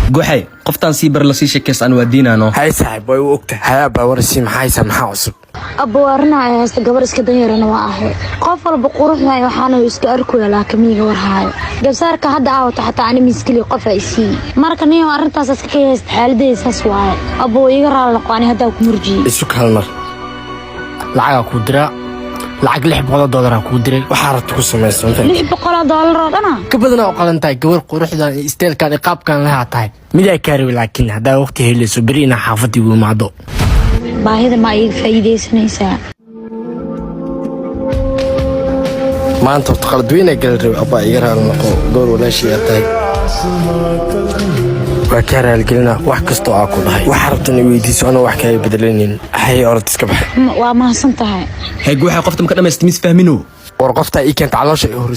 جوحي قفتان سيبر لسيشة كيس أنا ودينا هاي صاحب وي وقته هيا باورسي maxay samaxa cusub أبوارنا هاست gabar iska danyarana waa ahay qof walba quruxday waxaana iska arkuya laakiin miiga warhaay gabsaarka hadda aawta xataa ani miskili qof ay sii marka niyo arintaas iska kayst xaaladeysaas waay aboo iga raal noqoni hadda ku murjiye isu kalmar lacag ku dira lacag $600 ku diray waxa rabto ku sameeysan $600 dana ka badan oo qalantaay gabar quruxdan isteelkan iqaabkan la tahay mid ay kaari laakiin hadda waqti helayso bariina xaafadii uu maado baahida ma ay faa'iideysanaysaa maanta qalad weyn ay galay abba iga raal noqo goor walaashii tahay waa ka raal gelina wax kasto aa ku dhahay wax rabtan weydiiso ana wax ka bedelaynin hay orod iska bax waa mahadsan tahay هاي جوحي قفت مكان ما يستميس فاهمينه ورقفتها إيه كانت على شيء هو